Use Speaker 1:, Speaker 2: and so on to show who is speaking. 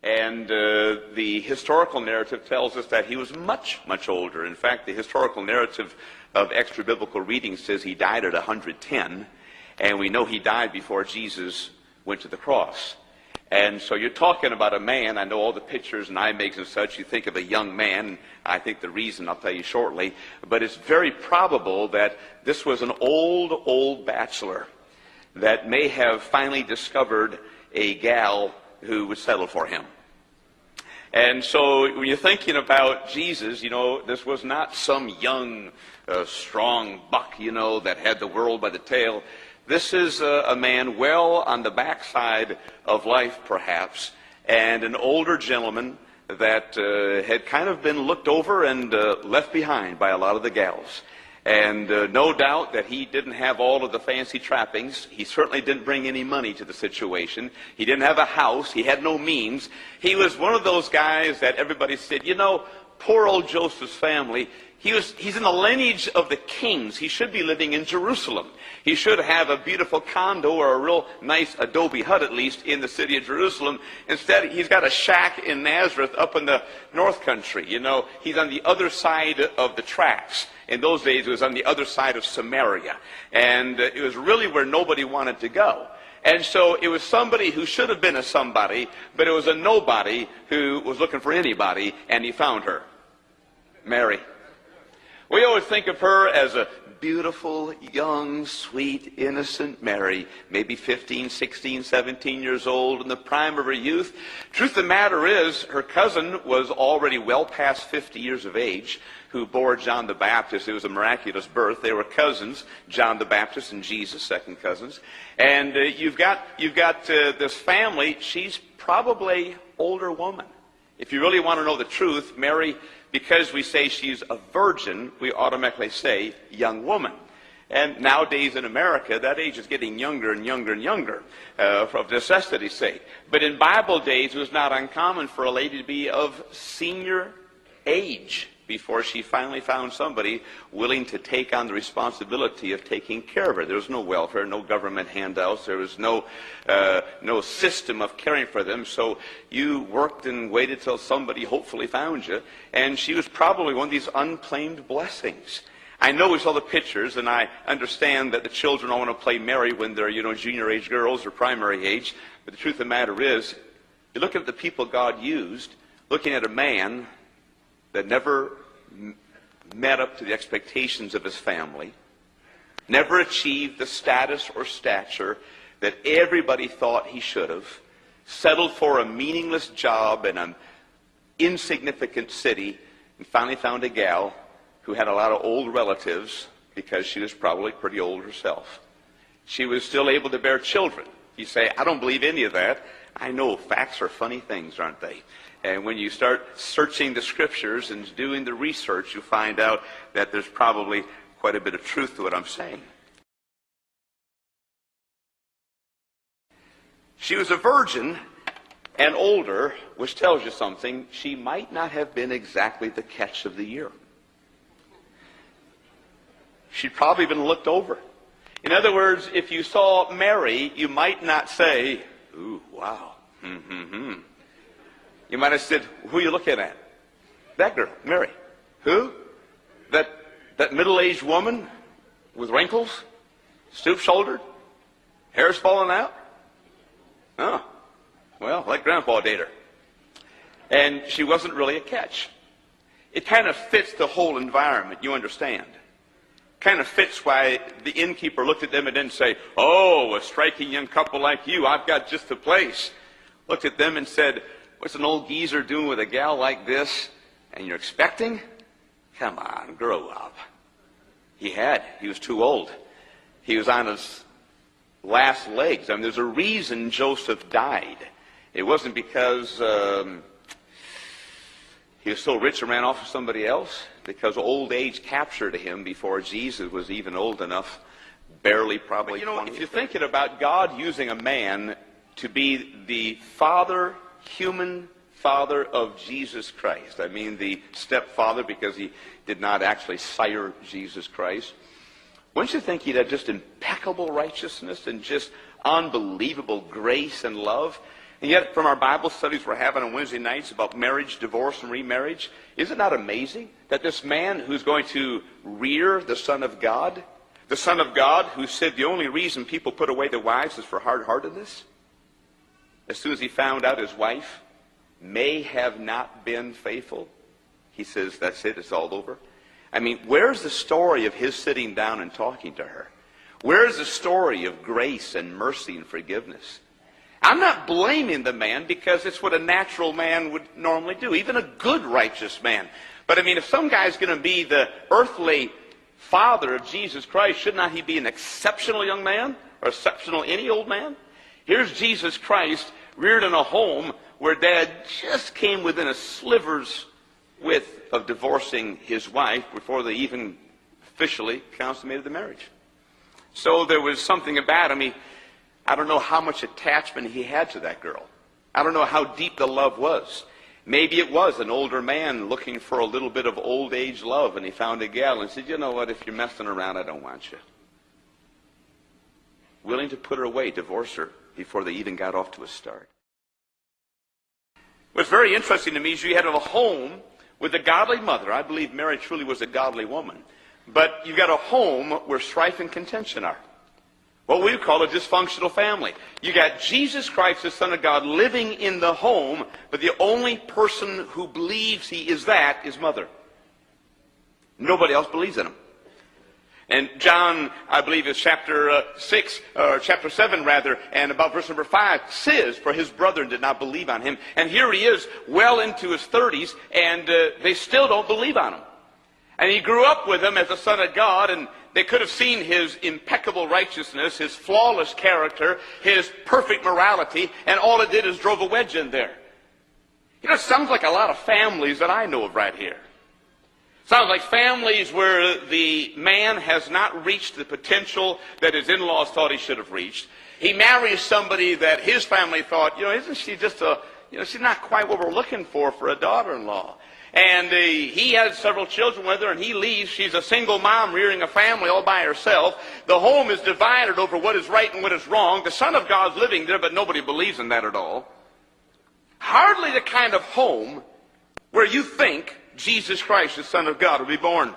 Speaker 1: And the historical narrative tells us that he was much, much older. In fact, the historical narrative of extra-biblical reading says he died at 110, and we know he died before Jesus went to the cross. And so you're talking about a man, I know all the pictures and eye makes and such, you think of a young man, I think the reason I'll tell you shortly, but it's very probable that this was an old bachelor that may have finally discovered a gal who would settle for him. And so when you're thinking about Jesus, you know, this was not some young, strong buck, you know, that had the world by the tail. This is a man well on the backside of life, perhaps, and an older gentleman that had kind of been looked over and left behind by a lot of the gals. And no doubt that he didn't have all of the fancy trappings. He certainly didn't bring any money to the situation. He didn't have a house. He had no means. He was one of those guys that everybody said, you know, poor old Joseph's family, he's in the lineage of the kings. He should be living in Jerusalem. He should have a beautiful condo or a real nice adobe hut, at least, in the city of Jerusalem. Instead, he's got a shack in Nazareth up in the north country. You know, he's on the other side of the tracks. In those days, it was on the other side of Samaria. And it was really where nobody wanted to go. And so it was somebody who should have been a somebody, but it was a nobody who was looking for anybody, and he found her. Mary. We always think of her as a beautiful, young, sweet, innocent Mary, maybe 15, 16, 17 years old in the prime of her youth. Truth of the matter is, her cousin was already well past 50 years of age, who bore John the Baptist. It was a miraculous birth. They were cousins, John the Baptist and Jesus, second cousins. And you've got this family. She's probably an older woman. If you really want to know the truth, Mary, because we say she's a virgin, we automatically say young woman. And nowadays in America, that age is getting younger and younger and younger, for necessity's sake. But in Bible days, it was not uncommon for a lady to be of senior age before she finally found somebody willing to take on the responsibility of taking care of her. There was no welfare, no government handouts. There was no system of caring for them. So you worked and waited till somebody hopefully found you. And she was probably one of these unclaimed blessings. I know we saw the pictures, and I understand that the children all want to play Mary when they're, you know, junior age girls or primary age. But the truth of the matter is, you look at the people God used, looking at a man that never met up to the expectations of his family, never achieved the status or stature that everybody thought he should have, settled for a meaningless job in an insignificant city, and finally found a gal who had a lot of old relatives because she was probably pretty old herself. She was still able to bear children. You say, I don't believe any of that. I know facts are funny things, aren't they? And when you start searching the scriptures and doing the research, you find out that there's probably quite a bit of truth to what I'm saying. She was a virgin and older, which tells you something. She might not have been exactly the catch of the year. She'd probably been looked over. In other words, if you saw Mary, you might not say, ooh, wow, You might have said, who are you looking at? That girl, Mary. Who? That middle-aged woman with wrinkles, stoop-shouldered, hair's falling out? Oh, well, let Grandpa date her. And she wasn't really a catch. It kind of fits the whole environment, you understand. Kind of fits why the innkeeper looked at them and didn't say, oh, a striking young couple like you, I've got just the place. Looked at them and said, what's an old geezer doing with a gal like this? And you're expecting? Come on, grow up. He was too old. He was on his last legs. I mean, there's a reason Joseph died. It wasn't because he was so rich and ran off with somebody else, because old age captured him before Jesus was even old enough, barely probably. But, you know, if you're thinking about God using a man to be the father, human father of Jesus Christ. I mean the stepfather, because he did not actually sire Jesus Christ. Wouldn't you think he'd have just impeccable righteousness and just unbelievable grace and love? And yet, from our Bible studies we're having on Wednesday nights about marriage, divorce, and remarriage, is it not amazing that this man who's going to rear the Son of God who said the only reason people put away their wives is for hard-heartedness, as soon as he found out his wife may have not been faithful, he says, that's it, it's all over. I mean, where's the story of his sitting down and talking to her? Where's the story of grace and mercy and forgiveness? I'm not blaming the man, because it's what a natural man would normally do, even a good, righteous man. But I mean, if some guy's going to be the earthly father of Jesus Christ, should not he be an exceptional young man, or exceptional any old man? Here's Jesus Christ reared in a home where Dad just came within a sliver's width of divorcing his wife before they even officially consummated the marriage. So there was something about him. I don't know how much attachment he had to that girl. I don't know how deep the love was. Maybe it was an older man looking for a little bit of old age love, and he found a gal and said, you know what, if you're messing around, I don't want you. Willing to put her away, divorce her, before they even got off to a start. What's very interesting to me is you had a home with a godly mother. I believe Mary truly was a godly woman. But you've got a home where strife and contention are. What we call a dysfunctional family. You got Jesus Christ, the Son of God, living in the home, but the only person who believes he is that is mother. Nobody else believes in him. And John, I believe, is chapter 7 rather, and about verse number 5, says, for his brethren did not believe on him. And here he is, well into his 30s, and they still don't believe on him. And he grew up with him as the Son of God, and they could have seen his impeccable righteousness, his flawless character, his perfect morality, and all it did is drove a wedge in there. You know, it sounds like a lot of families that I know of right here. Sounds like families where the man has not reached the potential that his in-laws thought he should have reached. He marries somebody that his family thought, isn't she just she's not quite what we're looking for a daughter-in-law. And he has several children with her, and he leaves. She's a single mom rearing a family all by herself. The home is divided over what is right and what is wrong. The Son of God's living there, but nobody believes in that at all. Hardly the kind of home where you think Jesus Christ, the Son of God, will be born.